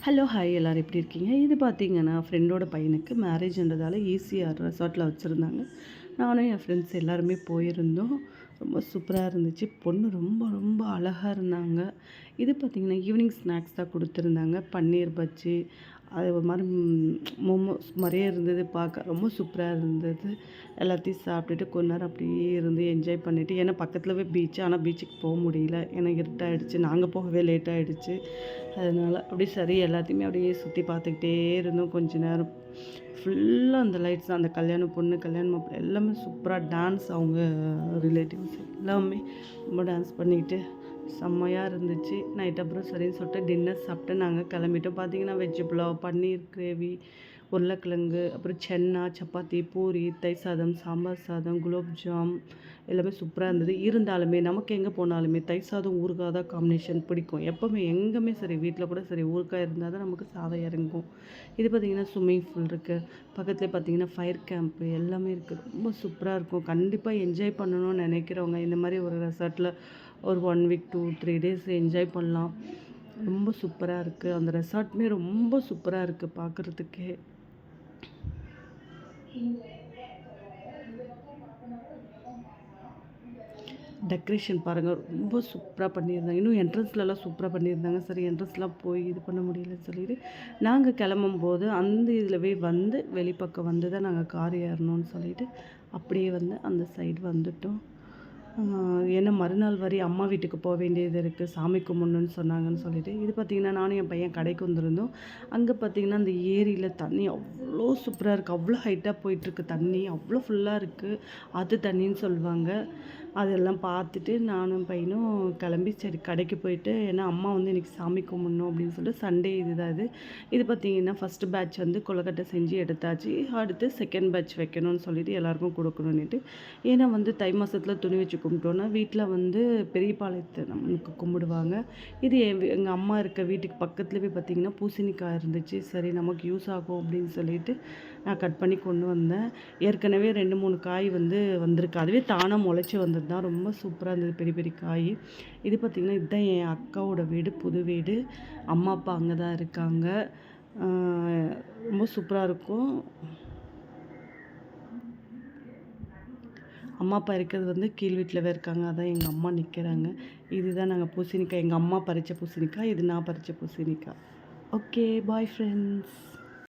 Hello hi எல்லோரும் எப்படி இருக்கீங்க? இது பார்த்தீங்கன்னா ஃப்ரெண்டோட பையனுக்கு மேரேஜ்ன்றதால ஈசிஆர் ரெசார்ட்டில் வச்சுருந்தாங்க. நானும் என் ஃப்ரெண்ட்ஸ் எல்லாருமே போயிருந்தோம். ரொம்ப சூப்பராக இருந்துச்சு. பொண்ணு ரொம்ப ரொம்ப அழகாக இருந்தாங்க. இது பார்த்திங்கன்னா ஈவினிங் ஸ்நாக்ஸ் தான் கொடுத்துருந்தாங்க. பன்னீர் பஜ்ஜி அது ஒரு மாதிரி மோமோஸ் மாதிரியே இருந்தது. பார்க்க ரொம்ப சூப்பராக இருந்தது. எல்லாத்தையும் சாப்பிட்டுட்டு கொஞ்ச நேரம் அப்படியே இருந்து என்ஜாய் பண்ணிவிட்டு, ஏன்னா பக்கத்துலவே பீச்சு, ஆனால் பீச்சுக்கு போக முடியல. ஏன்னா இருட்டாயிடுச்சு. நாங்கள் போகவே லேட் ஆகிடுச்சு. அதனால் அப்படியே சரி எல்லாத்தையுமே அப்படியே சுற்றி பார்த்துக்கிட்டே இருந்தோம் கொஞ்ச நேரம். ஃபுல்லாக அந்த லைட்ஸ் தான். அந்த கல்யாண பொண்ணு, கல்யாண மாப்பிள்ளை எல்லாமே சூப்பராக டான்ஸ், அவங்க ரிலேட்டிவ்ஸ் எல்லாமே ரொம்ப டான்ஸ் பண்ணிக்கிட்டு செம்மையாக இருந்துச்சு. நைட் அப்புறம் சரின்னு சொல்லிட்டு டின்னர் சாப்பிட்டு நாங்கள் கிளம்பிட்டோம். பார்த்தீங்கன்னா வெஜ் புலாவ், பன்னீர் கிரேவி, உருளைக்கிழங்கு, அப்புறம் சென்னா, சப்பாத்தி, பூரி, தயிர் சாதம், சாம்பார் சாதம், குலோப்ஜாம் எல்லாமே சூப்பராக இருந்தது. இருந்தாலுமே நமக்கு எங்கே போனாலுமே தயிர் சாதம் ஊறுகாய் தான் காம்பினேஷன் பிடிக்கும். எப்போவுமே எங்கேயுமே சரி, வீட்டில் கூட சரி, ஊறுகாய் இருந்தால் தான் நமக்கு சாதம் இறங்கும். இது பார்த்திங்கன்னா ஸ்விம்மிங் பூல் இருக்குது. பக்கத்துலேயே பார்த்திங்கன்னா ஃபயர் கேம்ப்பு எல்லாமே இருக்குது. ரொம்ப சூப்பராக இருக்கும். கண்டிப்பாக என்ஜாய் பண்ணணும்னு நினைக்கிறவங்க இந்த மாதிரி ஒரு ரெசார்ட்டில் ஒரு 1 வீக் 2-3 டேஸ் என்ஜாய் பண்ணலாம். ரொம்ப சூப்பராக இருக்குது. அந்த ரெசார்ட்டுமே ரொம்ப சூப்பராக இருக்குது பார்க்குறதுக்கே. டெக்கரேஷன் பாருங்கள், ரொம்ப சூப்பராக பண்ணியிருந்தாங்க. இன்னும் என்ட்ரன்ஸ்லலாம் சூப்பராக பண்ணியிருந்தாங்க. சரி என்ட்ரன்ஸ்லாம் போய் இது பண்ண முடியலன்னு சொல்லிட்டு நாங்கள் கிளம்பும்போது அந்த இதிலவே வந்து வெளிப்பக்கம் வந்து தான் நாங்கள் கார் ஏறணும்னு சொல்லிட்டு அப்படியே வந்து அந்த சைடு வந்துட்டோம். ஏன்னா மறுநாள் வரை அம்மா வீட்டுக்கு போக வேண்டியது இருக்குது, சாமி கும்பிட்ணுன்னு சொன்னாங்கன்னு சொல்லிட்டு. இது பார்த்திங்கன்னா நானும் என் பையன் கடைக்கு வந்திருந்தோம். அங்கே பார்த்திங்கன்னா அந்த ஏரியில் தண்ணி அவ்வளோ சூப்பராக இருக்குது. அவ்வளோ ஹைட்டாக போயிட்டுருக்கு தண்ணி, அவ்வளோ ஃபுல்லாக இருக்குது. அது தண்ணின்னு சொல்லுவாங்க. அதெல்லாம் பார்த்துட்டு நானும் பையனும் கிளம்பி சரி கடைக்கு போயிட்டு, ஏன்னா அம்மா வந்து இன்றைக்கி சாமி கும்பிட்ணும் அப்படின்னு சொல்லிட்டு சண்டே இதுதான் இது. இது பார்த்திங்கன்னா ஃபஸ்ட்டு பேட்ச் வந்து கொழுக்கட்டை செஞ்சு எடுத்தாச்சு. அடுத்து செகண்ட் பேட்ச் வைக்கணும்னு சொல்லிட்டு எல்லாேருக்கும் கொடுக்கணுன்னுட்டு. ஏன்னா வந்து தை மாதத்தில் துணி வச்சு கும்பிட்டோன்னா வீட்டில் வந்து பெரியபாளையத்தை நம்மளுக்கு கும்பிடுவாங்க. இது எங்கள் அம்மா இருக்க வீட்டுக்கு பக்கத்துலேயே பார்த்திங்கன்னா பூசணிக்காய் இருந்துச்சு. சரி நமக்கு யூஸ் ஆகும் அப்படின்னு சொல்லிட்டு நான் கட் பண்ணி கொண்டு வந்தேன். ஏற்கனவே 2-3 காய் வந்து வந்திருக்கு. அதுவே தானாக முளைச்சி வந்தது தான். ரொம்ப சூப்பராக இருந்தது, பெரிய பெரிய காய். இது பார்த்திங்கன்னா இதுதான் என் அக்காவோட வீடு, புது வீடு. அம்மா அப்பா அங்கே தான் இருக்காங்க. ரொம்ப சூப்பராக இருக்கும். அம்மா அப்பா இருக்கிறது வந்து கீழ் வீட்டில் இருக்காங்க. அதான் எங்கள் அம்மா நிற்கிறாங்க. இதுதான் நாங்கள் பூசணிக்காய், எங்கள் அம்மா பறித்த பூசணிக்காய், இது நான் பறித்த பூசணிக்காய். Okay bye friends.